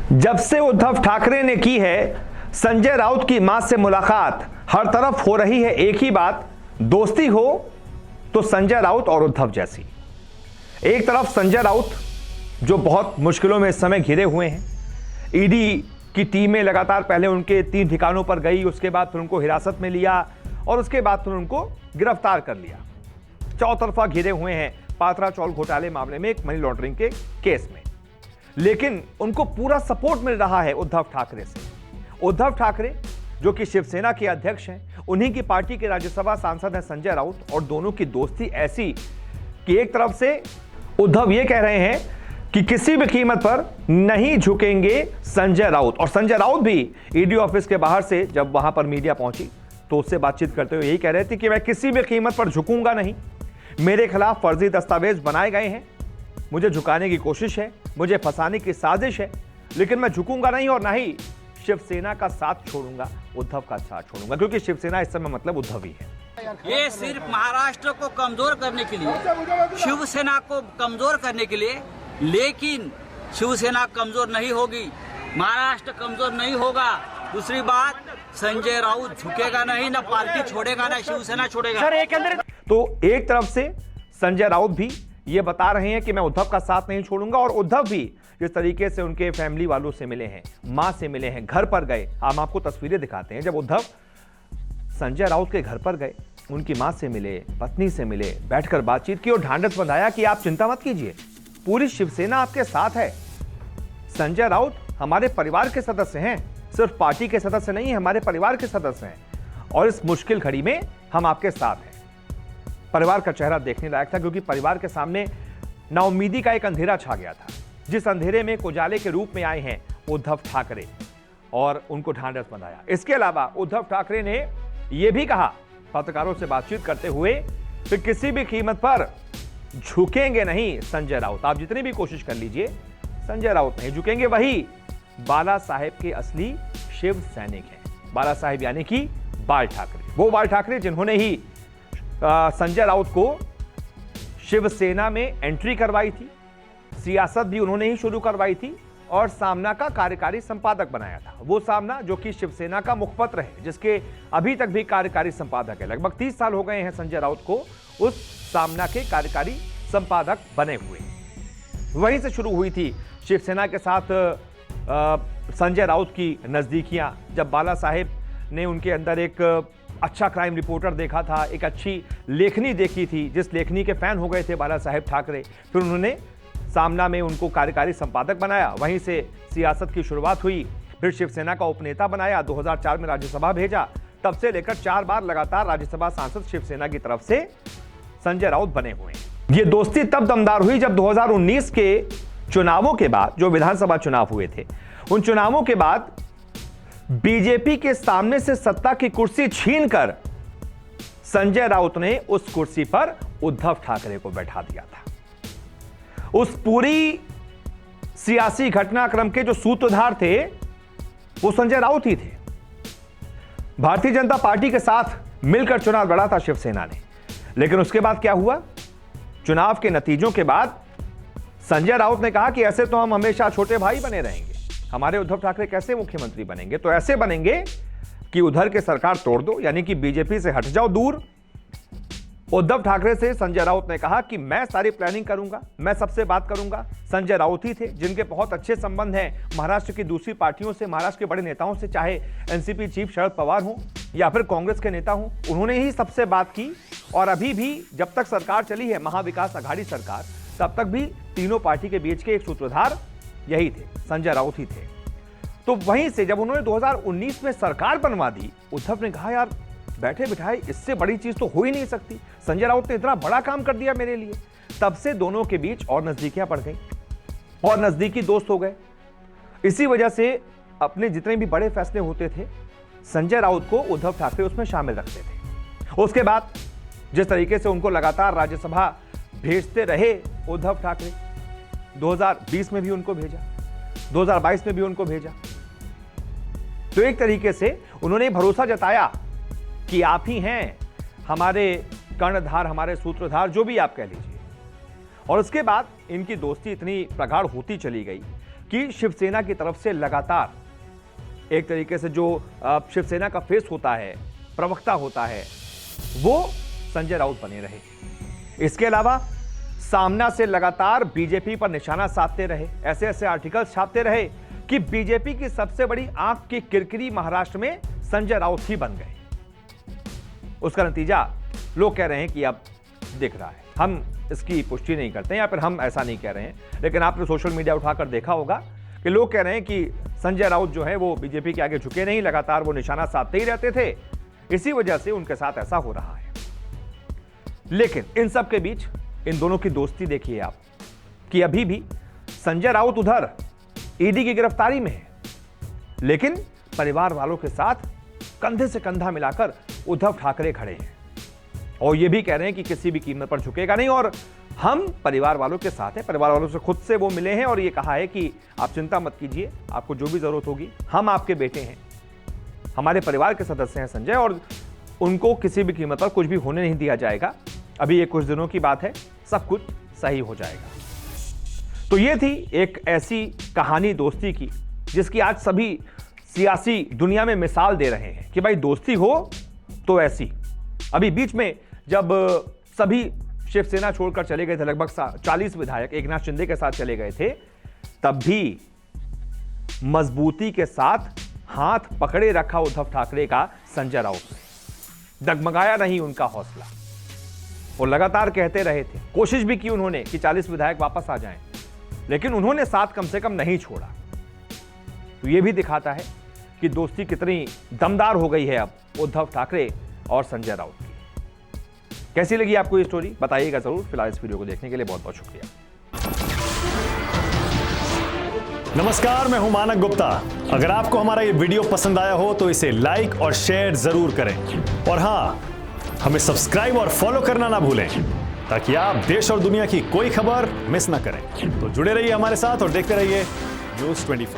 जब से उद्धव ठाकरे ने की है संजय राउत की मां से मुलाकात, हर तरफ हो रही है एक ही बात, दोस्ती हो तो संजय राउत और उद्धव जैसी। एक तरफ संजय राउत जो बहुत मुश्किलों में इस समय घिरे हुए हैं, ईडी की टीमें लगातार पहले उनके 3 ठिकानों पर गई, उसके बाद फिर उनको हिरासत में लिया और उसके बाद फिर उनको गिरफ्तार कर लिया। चौतरफा घिरे हुए हैं पात्रा चौल घोटाले मामले में, एक मनी लॉन्ड्रिंग के केस में, लेकिन उनको पूरा सपोर्ट मिल रहा है उद्धव ठाकरे से। उद्धव ठाकरे जो कि शिवसेना के अध्यक्ष हैं, उन्हीं की पार्टी के राज्यसभा सांसद हैं संजय राउत, और दोनों की दोस्ती ऐसी कि एक तरफ से उद्धव ये कह रहे हैं कि किसी भी कीमत पर नहीं झुकेंगे संजय राउत, और संजय राउत भी ईडी ऑफिस के बाहर से जब वहां पर मीडिया पहुंची तो उससे बातचीत करते हुए यही कह रहे थे कि मैं किसी भी कीमत पर झुकूंगा नहीं, मेरे खिलाफ फर्जी दस्तावेज बनाए गए हैं, मुझे झुकाने की कोशिश है, मुझे फंसाने की साजिश है, लेकिन मैं झुकूंगा नहीं और ना ही शिवसेना का साथ छोड़ूंगा, उद्धव का साथ छोड़ूंगा, क्योंकि शिवसेना इस समय मतलब उद्धव ही है। ये सिर्फ महाराष्ट्र को कमजोर करने के लिए, शिवसेना को कमजोर करने के लिए, लेकिन शिवसेना कमजोर नहीं होगी, महाराष्ट्र कमजोर नहीं होगा। दूसरी बात, संजय राउत झुकेगा नहीं, ना पार्टी छोड़ेगा, ना शिवसेना छोड़ेगा। तो एक तरफ से संजय राउत भी ये बता रहे हैं कि मैं उद्धव का साथ नहीं छोड़ूंगा, और उद्धव भी जिस तरीके से उनके फैमिली वालों से मिले हैं, मां से मिले हैं, घर पर गए, हम आपको तस्वीरें दिखाते हैं। जब उद्धव संजय राउत के घर पर गए, उनकी मां से मिले, पत्नी से मिले, बैठकर बातचीत की और ढांढस बंधाया कि आप चिंता मत कीजिए, पूरी शिवसेना आपके साथ है। संजय राउत हमारे परिवार के सदस्य हैं, सिर्फ पार्टी के सदस्य नहीं, हमारे परिवार के सदस्य हैं, और इस मुश्किल घड़ी में हम आपके साथ हैं। परिवार का चेहरा देखने लायक था, क्योंकि परिवार के सामने नाउम्मीदी का एक अंधेरा छा गया था, जिस अंधेरे में एक उजाले के रूप में आए हैं उद्धव ठाकरे, और उनको ढांढस बंधाया। इसके अलावा उद्धव ठाकरे ने यह भी कहा पत्रकारों से बातचीत करते हुए कि किसी भी कीमत पर झुकेंगे नहीं संजय राउत, आप जितनी भी कोशिश कर लीजिए संजय राउत नहीं झुकेंगे। वही बाला साहेब के असली शिव सैनिक हैं, बाला साहेब यानी कि बाल ठाकरे, वो बाल ठाकरे जिन्होंने ही संजय राउत को शिवसेना में एंट्री करवाई थी, सियासत भी उन्होंने ही शुरू करवाई थी, और सामना का कार्यकारी संपादक बनाया था। वो सामना जो कि शिवसेना का मुखपत्र है, जिसके अभी तक भी कार्यकारी संपादक है। लगभग 30 साल हो गए हैं संजय राउत को उस सामना के कार्यकारी संपादक बने हुए। वहीं से शुरू हुई थी शिवसेना के साथ संजय राउत की नजदीकियां, जब बाला साहेब ने उनके अंदर एक अच्छा क्राइम रिपोर्टर देखा था, एक अच्छी लेखनी देखी थी, जिस लेखनी के फैन हो गए थे बाला साहेब ठाकरे, फिर उन्होंने सामना में उनको कार्यकारी संपादक बनाया। वहीं से सियासत की शुरुआत हुई, फिर शिवसेना का उपनेता बनाया, 2004 में राज्यसभा भेजा, तब से लेकर 4 बार लगातार राज्यसभा सांसद शिवसेना की तरफ से संजय राउत बने हुए हैं। ये दोस्ती तब दमदार हुई जब 2019 के चुनावों के बाद, जो विधानसभा चुनाव हुए थे, उन चुनावों के बाद बीजेपी के सामने से सत्ता की कुर्सी छीनकर संजय राउत ने उस कुर्सी पर उद्धव ठाकरे को बैठा दिया था। उस पूरी सियासी घटनाक्रम के जो सूत्रधार थे वो संजय राउत ही थे। भारतीय जनता पार्टी के साथ मिलकर चुनाव लड़ा था शिवसेना ने, लेकिन उसके बाद क्या हुआ? चुनाव के नतीजों के बाद संजय राउत ने कहा कि ऐसे तो हम हमेशा छोटे भाई बने रहेंगे, हमारे उद्धव ठाकरे कैसे मुख्यमंत्री बनेंगे? तो ऐसे बनेंगे कि उधर के सरकार तोड़ दो, यानी कि बीजेपी से हट जाओ दूर। उद्धव ठाकरे से संजय राउत ने कहा कि मैं सारी प्लानिंग करूंगा, मैं सबसे बात करूंगा। संजय राउत ही थे जिनके बहुत अच्छे संबंध हैं महाराष्ट्र की दूसरी पार्टियों से, महाराष्ट्र के बड़े नेताओं से, चाहे एनसीपी चीफ शरद पवार हो या फिर कांग्रेस के नेता हो, उन्होंने ही सबसे बात की। और अभी भी जब तक सरकार चली है महाविकास आघाड़ी सरकार, तब तक भी तीनों पार्टी के बीच के एक सूत्रधार यही थे, संजय राउत ही थे। तो वहीं से जब उन्होंने 2019 में सरकार बनवा दी, उद्धव ने कहा यार बैठे बिठाए इससे बड़ी चीज तो हो ही नहीं सकती, संजय राउत ने इतना बड़ा काम कर दिया मेरे लिए। तब से दोनों के बीच और नजदीकियां बढ़ गई और नजदीकी दोस्त हो गए। इसी वजह से अपने जितने भी बड़े फैसले होते थे संजय राउत को उद्धव ठाकरे उसमें शामिल रखते थे। उसके बाद जिस तरीके से उनको लगातार राज्यसभा भेजते रहे उद्धव ठाकरे, 2020 में भी उनको भेजा, 2022 में भी उनको भेजा, तो एक तरीके से उन्होंने भरोसा जताया कि आप ही हैं हमारे कर्णधार, हमारे सूत्रधार, जो भी आप कह लीजिए। और उसके बाद इनकी दोस्ती इतनी प्रगाढ़ होती चली गई कि शिवसेना की तरफ से लगातार एक तरीके से जो शिवसेना का फेस होता है, प्रवक्ता होता है, वो संजय राउत बने रहे। इसके अलावा सामना से लगातार बीजेपी पर निशाना साधते रहे, ऐसे ऐसे आर्टिकल्स छापते रहे कि बीजेपी की सबसे बड़ी आंख की किरकिरी महाराष्ट्र में संजय राउत ही बन गए। उसका नतीजा लोग कह रहे हैं कि अब दिख रहा है। हम इसकी पुष्टि नहीं करते हैं या फिर हम ऐसा नहीं कह रहे हैं, लेकिन आपने सोशल मीडिया उठाकर देखा होगा कि लोग कह रहे हैं कि संजय राउत जो है वो बीजेपी के आगे झुके नहीं, लगातार वो निशाना साधते ही रहते थे, इसी वजह से उनके साथ ऐसा हो रहा है। लेकिन इन सब के बीच इन दोनों की दोस्ती देखिए आप, कि अभी भी संजय राउत उधर ईडी की गिरफ्तारी में है, लेकिन परिवार वालों के साथ कंधे से कंधा मिलाकर उद्धव ठाकरे खड़े हैं और ये भी कह रहे हैं कि किसी भी कीमत पर झुकेगा नहीं और हम परिवार वालों के साथ हैं। परिवार वालों से खुद से वो मिले हैं और ये कहा है कि आप चिंता मत कीजिए, आपको जो भी जरूरत होगी, हम आपके बेटे हैं, हमारे परिवार के सदस्य हैं संजय, और उनको किसी भी कीमत पर कुछ भी होने नहीं दिया जाएगा। अभी ये कुछ दिनों की बात है, सब कुछ सही हो जाएगा। तो ये थी एक ऐसी कहानी दोस्ती की जिसकी आज सभी सियासी दुनिया में मिसाल दे रहे हैं कि भाई दोस्ती हो तो ऐसी। अभी बीच में जब सभी शिवसेना छोड़कर चले गए थे, लगभग 40 विधायक एकनाथ शिंदे के साथ चले गए थे, तब भी मजबूती के साथ हाथ पकड़े रखा उद्धव ठाकरे का संजय राउत ने, डगमगाया नहीं उनका हौसला। वो लगातार कहते रहे थे, कोशिश भी की उन्होंने कि 40 विधायक वापस आ जाएं, लेकिन उन्होंने साथ कम से कम नहीं छोड़ा। तो ये भी दिखाता है कि दोस्ती कितनी दमदार हो गई है अब उद्धव ठाकरे और संजय राउत की। कैसी लगी आपको ये स्टोरी, बताइएगा जरूर। फिलहाल इस वीडियो को देखने के लिए बहुत बहुत शुक्रिया। नमस्कार, मैं हूं मानक गुप्ता। अगर आपको हमारा ये वीडियो पसंद आया हो तो इसे लाइक और शेयर जरूर करें, और हां, हमें सब्सक्राइब और फॉलो करना ना भूलें ताकि आप देश और दुनिया की कोई खबर मिस ना करें। तो जुड़े रहिए हमारे साथ और देखते रहिए News 24।